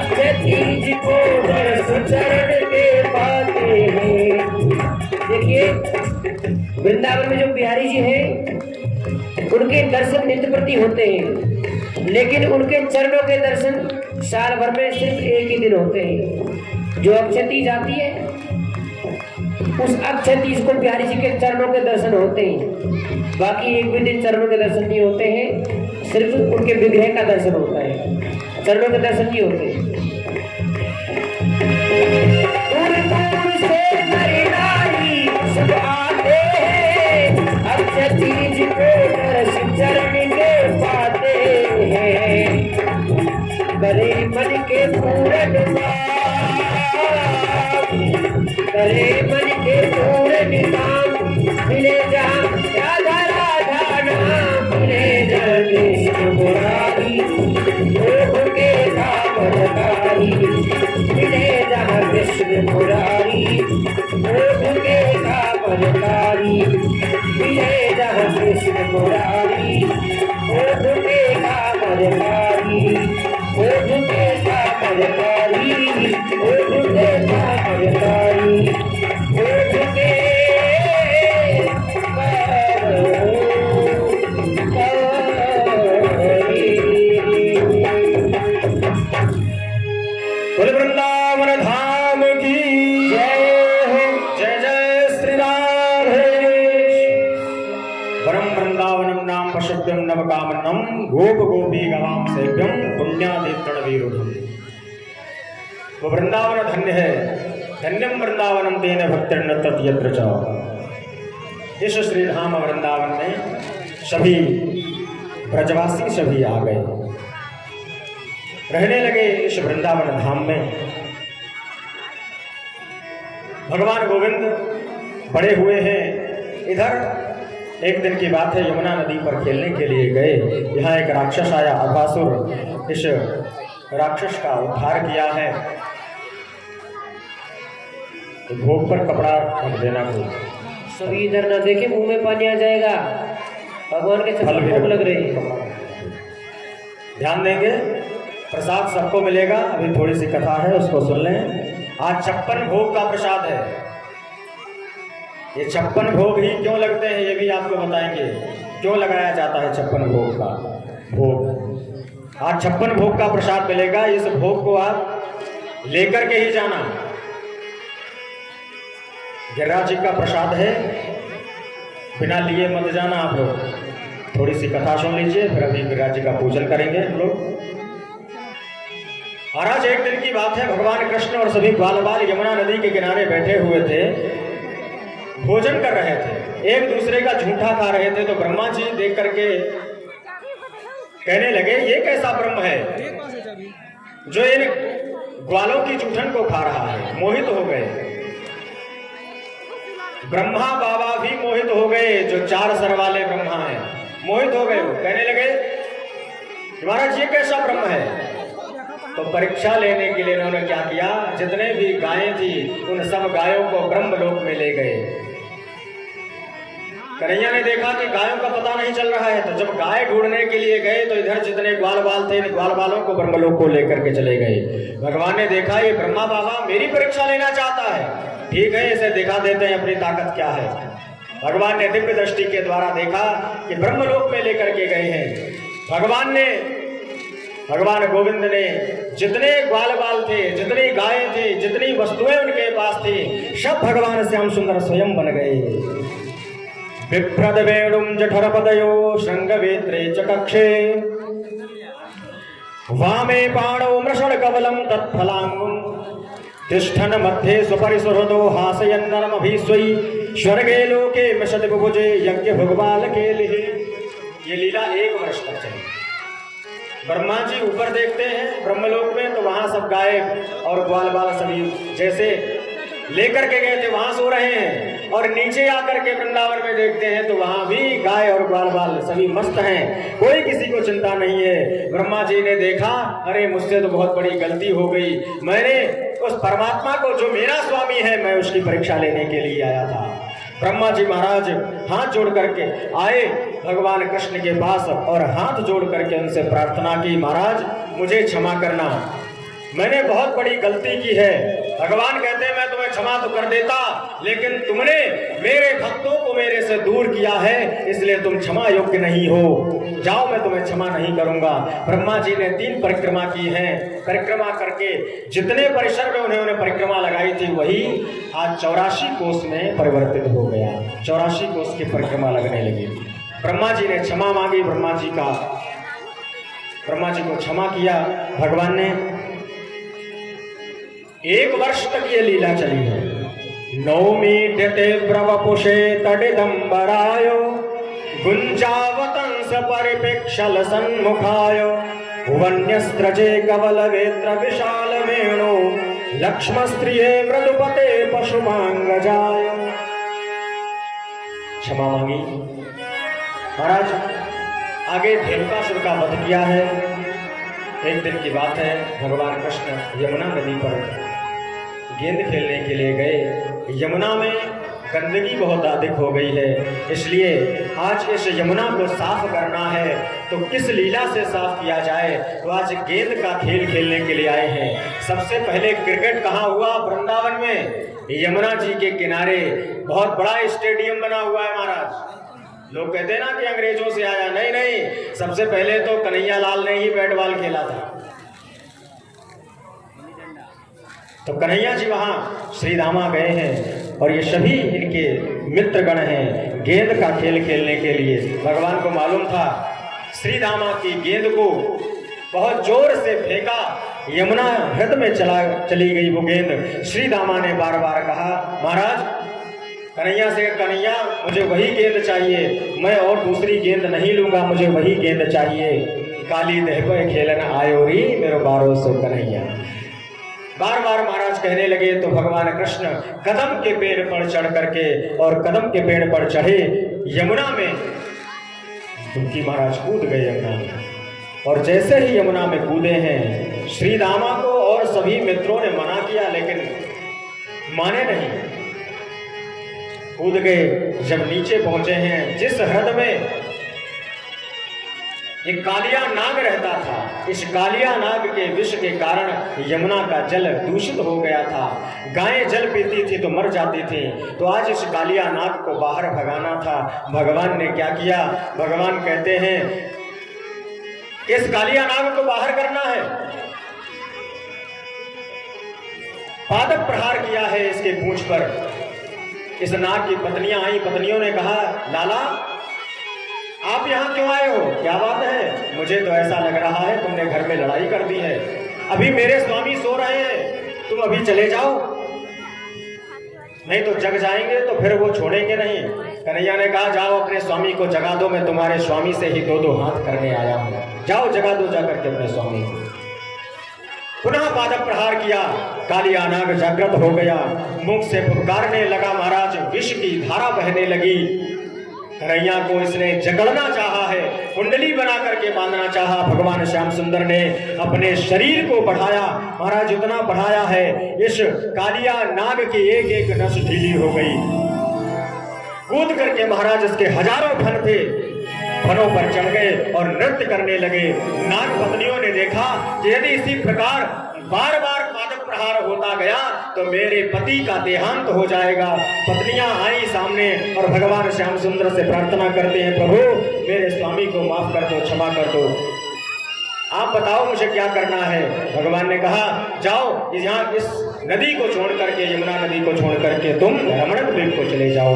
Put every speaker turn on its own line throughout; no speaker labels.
तीज को बरस चरण के पाते हैं। देखिए वृंदावन में जो बिहारी जी हैं उनके दर्शन नित्य प्रति होते हैं, लेकिन उनके चरणों के दर्शन साल भर में सिर्फ एक ही दिन होते हैं। जो अक्षय तीज आती है उस अक्षय तीज को बिहारी जी के चरणों के दर्शन होते हैं, बाकी एक भी दिन चरणों के दर्शन नहीं होते हैं, सिर्फ उनके विग्रह का दर्शन होता है, चरणों के दर्शन नहीं होते। सब आते हैं अक्षय तीज को दर्श चरण के पाते हैं। करे मन के पूरन करे मन के पूरन काम मिले जहाँ राधा राधा नाम मिले जहाँ कृष्ण मुरारी प्रभु के कामकारी मिले जहाँ कृष्ण मुरारी प्रभु के कामकारी मिले जहाँ कृष्ण मुरारी प्रभु के कामकारी प्रभु के कामकारी प्रभु के कामकारी प्रभु के
बोल वृंदावन धाम की जय हो। जय जय श्री राधे। परम वृंदावनम नाम पशुभ्यम नवकामनम गोप गोपी गवाम सेव्यम पुण्यादितण विरुद्धम। वो वृंदावन धन्य है, धन्यम वृंदावनम तेन भक्तिर्न तत् यत्र च। इस श्री धाम वृंदावन में सभी ब्रजवासी सभी आ गए, रहने लगे इस वृंदावन धाम में। भगवान गोविंद बड़े हुए हैं। इधर एक दिन की बात है, यमुना नदी पर खेलने के लिए गए। यहाँ एक राक्षस आया, अघासुर। इस राक्षस का उद्धार किया है। तो भोग पर कपड़ा ढक देना को
सभी इधर न देखे, मुंह में पानी आ जाएगा। भगवान के चप्पल भोग लग रही है।
ध्यान देंगे, प्रसाद सबको मिलेगा। अभी थोड़ी सी कथा है, उसको सुन लें। आज 56 भोग का प्रसाद है। ये 56 भोग ही क्यों लगते हैं ये भी आपको बताएंगे, क्यों लगाया जाता है 56 भोग का भोग। आज 56 भोग का प्रसाद मिलेगा। इस भोग को आप लेकर के ही जाना। गिरिराज जी का प्रसाद है, बिना लिए मत जाना आप लोग। थोड़ी सी कथा सुन लीजिए, फिर अभी गिरिराज जी का पूजन करेंगे हम लोग। महाराज एक दिन की बात है, भगवान कृष्ण और सभी ग्वाल बाल यमुना नदी के किनारे बैठे हुए थे, भोजन कर रहे थे, एक दूसरे का झूठा खा रहे थे। तो ब्रह्मा जी देख करके कहने लगे, ये कैसा ब्रह्म है जो इन ग्वालों की जूठन को खा रहा है। मोहित हो गए। ब्रह्मा बाबा भी मोहित हो गए, जो 4 सर वाले ब्रह्मा हैं, मोहित हो गए। वो कहने लगे, महाराज ये कैसा ब्रह्म है। तो परीक्षा लेने के लिए इन्होंने क्या किया, जितने भी गायें थी उन सब गायों को ब्रह्मलोक में ले गए। कन्हैया ने देखा कि गायों का पता नहीं चल रहा है, तो जब गाय ढूंढने के लिए गए तो इधर जितने ग्वाल बाल थे, इन ग्वाल बालों को ब्रह्मलोक को लेकर के चले गए। भगवान ने देखा ये ब्रह्मा बाबा मेरी परीक्षा लेना चाहता है, ठीक है इसे दिखा देते हैं अपनी ताकत क्या है। भगवान ने दिव्य दृष्टि के द्वारा देखा कि ब्रह्मलोक में लेकर के गए हैं। भगवान गोविंद ने जितने ग्वाल बाल थे, जितनी गायें थी, जितनी वस्तुएं उनके पास थी, सब भगवान श्याम सुंदर स्वयं बन गए। बिभ्रद वेणुम जठर पदयो श्रृंगवेत्रे च कक्षे वामे पाणौ मृषण कवलम तत्फलांगुम तिष्ठन मध्ये स्वपरिसुहृदो हासयन्नरमभिस्वै स्वर्गे लोके मिषद बुभुजे यज्ञ भगवाल के लिए। ये लीला 1 वर्ष तक चली। ब्रह्मा जी ऊपर देखते हैं ब्रह्मलोक में, तो वहां सब गाय और ग्वाल बाल सभी जैसे लेकर के गए थे वहां सो रहे हैं, और नीचे आकर के वृंदावन में देखते हैं तो वहां भी गाय और ग्वाल बाल सभी मस्त हैं, कोई किसी को चिंता नहीं है। ब्रह्मा जी ने देखा, अरे मुझसे तो बहुत बड़ी गलती हो गई, मैंने उस परमात्मा को जो मेरा स्वामी है मैं उसकी परीक्षा लेने के लिए आया था। ब्रह्मा जी महाराज हाथ जोड़ करके आए भगवान कृष्ण के पास और हाथ जोड़ करके उनसे प्रार्थना की, महाराज मुझे क्षमा करना, मैंने बहुत बड़ी गलती की है। भगवान कहते हैं मैं तुम्हें क्षमा तो कर देता, लेकिन तुमने मेरे भक्तों को मेरे से दूर किया है, इसलिए तुम क्षमा योग्य नहीं हो। जाओ, मैं तुम्हें क्षमा नहीं करूंगा। ब्रह्मा जी ने 3 परिक्रमा की है। परिक्रमा करके जितने परिसर में उन्होंने परिक्रमा लगाई थी वही आज 84 कोस में परिवर्तित हो गया। 84 कोस की परिक्रमा लगने लगी। ब्रह्मा जी ने क्षमा मांगी, ब्रह्मा जी को क्षमा किया। भगवान ने 1 वर्ष तक ये लीला चली है। नौमीड्यते ब्रवपुषे तडिदंबरायो गुंजावतंस परिपेक्षल सन्मुखायो भुवन्यस्त्रजे कवलवेत्र विशाल वेणु लक्ष्मस्त्रिये मृदुपते पशुमांगजाय। क्षमा मांगी। महाराज आगे धेनुकासुर का वध किया है। एक दिन की बात है, भगवान कृष्ण यमुना नदी पर गेंद खेलने के लिए गए। यमुना में गंदगी बहुत अधिक हो गई है, इसलिए आज इस यमुना को साफ करना है। तो किस लीला से साफ किया जाए? तो आज गेंद का खेल खेलने के लिए आए हैं। सबसे पहले क्रिकेट कहाँ हुआ? वृंदावन में, यमुना जी के किनारे बहुत बड़ा स्टेडियम बना हुआ है। महाराज लोग कहते हैं ना कि अंग्रेजों से आया, नहीं नहीं, सबसे पहले तो कन्हैया लाल ने ही बैट बॉल खेला था। तो कन्हैया जी वहां श्रीधामा गए हैं और ये सभी इनके मित्रगण हैं गेंद का खेल खेलने के लिए। भगवान को मालूम था श्रीधामा की गेंद को बहुत जोर से फेंका, यमुना हृदय में चली गई वो गेंद। श्रीधामा ने बार बार कहा, महाराज कन्हैया से, कन्हैया मुझे वही गेंद चाहिए, मैं और दूसरी गेंद नहीं लूंगा, मुझे वही गेंद चाहिए। काली देह पर खेलन आयो री मेरो बारो सो कन्हैया। बार बार महाराज कहने लगे तो भगवान कृष्ण कदम के पेड़ पर चढ़ करके और कदम के पेड़ पर चढ़े यमुना में डुबकी महाराज कूद गए यमुना में। और जैसे ही यमुना में कूदे हैं, श्रीधामा को और सभी मित्रों ने मना किया लेकिन माने नहीं, कूद गए। जब नीचे पहुंचे हैं, जिस हृदय में एक कालिया नाग रहता था, इस कालिया नाग के विष के कारण यमुना का जल दूषित हो गया था। गायें जल पीती थी तो मर जाती थी। तो आज इस कालिया नाग को बाहर भगाना था। भगवान ने क्या किया? भगवान कहते हैं इस कालिया नाग को बाहर करना है। पादप प्रहार किया है इसके पूंछ पर। इस नाग की पत्नियां आई, पत्नियों ने कहा, लाला आप यहाँ क्यों आए हो? क्या बात है? मुझे तो ऐसा लग रहा है तुमने घर में लड़ाई कर दी है। अभी मेरे स्वामी सो रहे हैं, तुम अभी चले जाओ, नहीं तो जग जाएंगे तो फिर वो छोड़ेंगे नहीं। कन्हैया ने कहा, जाओ अपने स्वामी को जगा दो, मैं तुम्हारे स्वामी से ही 2-2 हाथ करने आया हूँ। जाओ जगा दो जाकर के अपने स्वामी को। पुनः पादप प्रहार किया, कालिया नाग जागृत हो गया, मुख से फुफकारने लगा। महाराज विष की धारा बहने लगी। कन्हैया को इसने जकड़ना चाहा है, कुंडली बना करके बांधना चाहा। भगवान श्याम सुंदर ने अपने शरीर को बढ़ाया। महाराज उतना बढ़ाया है, इस कालिया नाग की एक एक नस ढीली हो गई। कूद करके महाराज इसके हजारों फन थे, फनों पर चढ़ गए और नृत्य करने लगे। नाग पत्नियों ने देखा कि यदि इसी प्रकार बार बार पादप प्रहार होता गया तो मेरे पति का देहांत हो जाएगा। पत्नियां आई सामने और भगवान श्याम सुंदर से प्रार्थना करते हैं, प्रभु मेरे स्वामी को माफ कर दो, क्षमा कर दो, आप बताओ मुझे क्या करना है। भगवान ने कहा, जाओ यहाँ इस नदी को छोड़ करके, यमुना नदी को छोड़ करके तुम रमणक द्वीप को चले जाओ।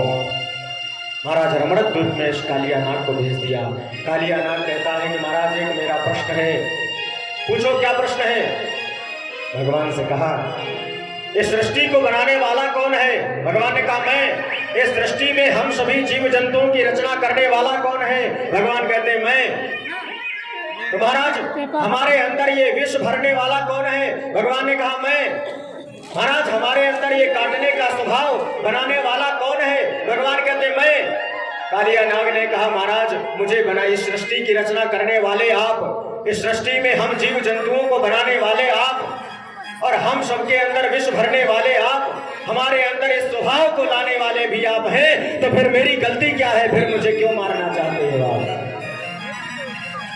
महाराज रमणक द्वीप में इस कालिया नाग को भेज दिया। कालिया नाग कहता है कि महाराज एक मेरा प्रश्न है। पूछो क्या प्रश्न है? भगवान से कहा, इस सृष्टि को बनाने वाला कौन है? भगवान ने कहा, मैं। इस सृष्टि में हम सभी जीव जंतुओं की रचना करने वाला कौन है? भगवान कहते हैं, मैं। तो महाराज हमारे अंदर ये विष भरने वाला कौन है? भगवान ने कहा, मैं। महाराज हमारे अंदर ये काटने का स्वभाव बनाने वाला कौन है? भगवान कहते हैं, मैं। कालिया नाग ने कहा, महाराज मुझे बना, इस सृष्टि की रचना करने वाले आप, इस सृष्टि में हम जीव जंतुओं को बनाने वाले आप, और हम सबके अंदर विष भरने वाले आप, हमारे अंदर इस स्वभाव को लाने वाले भी आप हैं। तो फिर मेरी गलती क्या है? फिर मुझे क्यों मारना चाहते हो आप?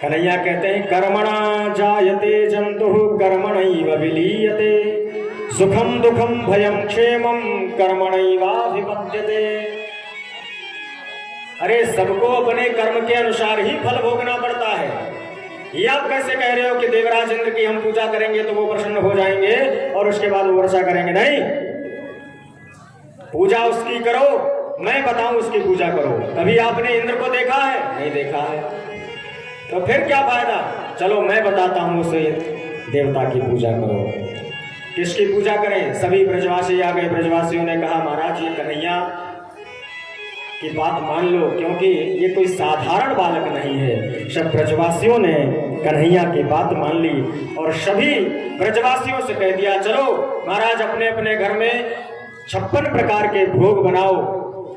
कन्हैया कहते हैं कर्मणा जायते जंतु कर्मणैव विलीयते, सुखम दुखम भयम क्षेमम कर्मणैवाभिपद्यते। अरे सबको अपने कर्म के अनुसार ही फल भोगना पड़ता है। ये आप कैसे कह रहे हो कि देवराज इंद्र की हम पूजा करेंगे तो वो प्रसन्न हो जाएंगे और उसके बाद वो वर्षा करेंगे? नहीं, पूजा उसकी करो, मैं बताऊं उसकी पूजा करो। कभी आपने इंद्र को देखा है? नहीं देखा है, तो फिर क्या फायदा? चलो मैं बताता हूं, उसे देवता की पूजा करो। किसकी पूजा करें? सभी ब्रजवासी आ गए। ब्रजवासियों ने कहा महाराज ये कन्हैया की बात मान लो, क्योंकि ये कोई साधारण बालक नहीं है। सब ब्रजवासियों ने कन्हैया की बात मान ली और सभी ब्रजवासियों से कह दिया चलो महाराज अपने अपने घर में 56 प्रकार के भोग बनाओ।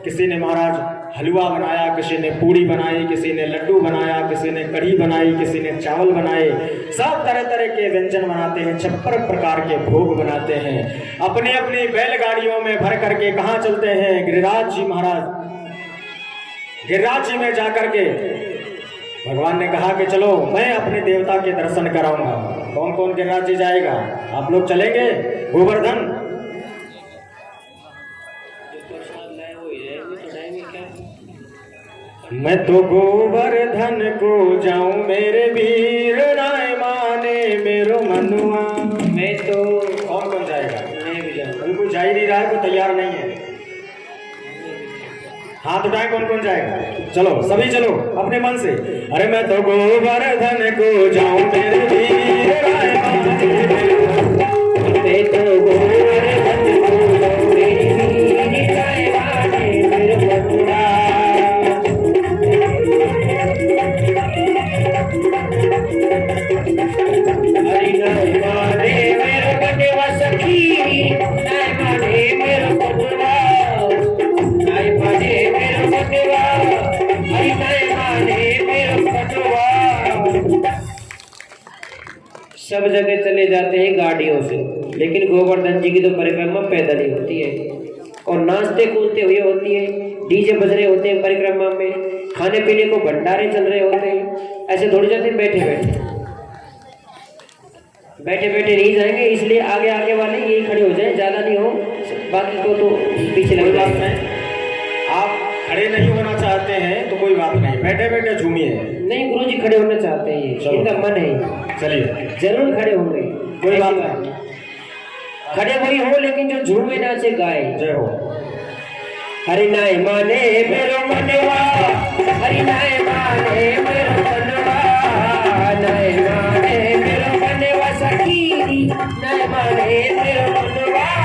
किसी ने महाराज हलवा बनाया, किसी ने पूड़ी बनाई, किसी ने लड्डू बनाया, किसी ने कढ़ी बनाई, किसी ने चावल बनाए। सब तरह तरह के व्यंजन बनाते हैं, 56 प्रकार के भोग बनाते हैं। अपनी अपनी बैलगाड़ियों में भर करके कहाँ चलते हैं? गिरिराज जी महाराज, गिरिराज जी में जाकर के भगवान ने कहा कि चलो मैं अपने देवता के दर्शन कराऊंगा। कौन कौन गिरिराज जी जाएगा? आप लोग चलेंगे? गोवर्धन मैं तो गोवर्धन को जाऊं मेरे वीर राय माने मेरो मनुआ।
मैं तो
कौन कौन जाएगा?
मैं भी जाऊँ।
बिल्कुल जा ही नहीं रहा है, कोई तैयार नहीं है। हाथ उठाए कौन कौन जाएगा? चलो सभी चलो अपने मन से। अरे मैं तो गोवर्धन को जाऊं मेरे वीर राय माने
मैं तो गोवर्धन को जाऊँ मेरे वीर राय माने मेरो मनुआ। हरि नाय माने मेरो बटवा सखी, नाय माने मेरो बटवा, नाय माने मेरो बटवा, हरि नाय माने मेरो बटवा। सब जगह चले जाते हैं गाड़ियों से, लेकिन गोवर्धन जी की तो परिक्रमा पैदल ही होती है और नाचते कूदते हुए होती है। डीजे बज रहे होते हैं परिक्रमा में, खाने पीने को भंडारे चल रहे होते हैं। ऐसे थोड़ी जाते हैं बैठे बैठे बैठे बैठे नहीं जाएंगे, इसलिए आगे आगे वाले यही खड़े हो जाए, ज्यादा नहीं हो, बाकी को तो पीछे लग जाते हैं।
आप खड़े नहीं होना चाहते हैं तो कोई बात नहीं, बैठे बैठे झूमिए।
नहीं गुरुजी खड़े होना चाहते हैं, इनका मन है।
चलिए
जरूर खड़े होंगे,
कोई बात नहीं।
खड़े वही हो लेकिन जो झूमे नाचे गाए।
जय हो।
हरि नाय माने मेरो मनवा, हरि नाय माने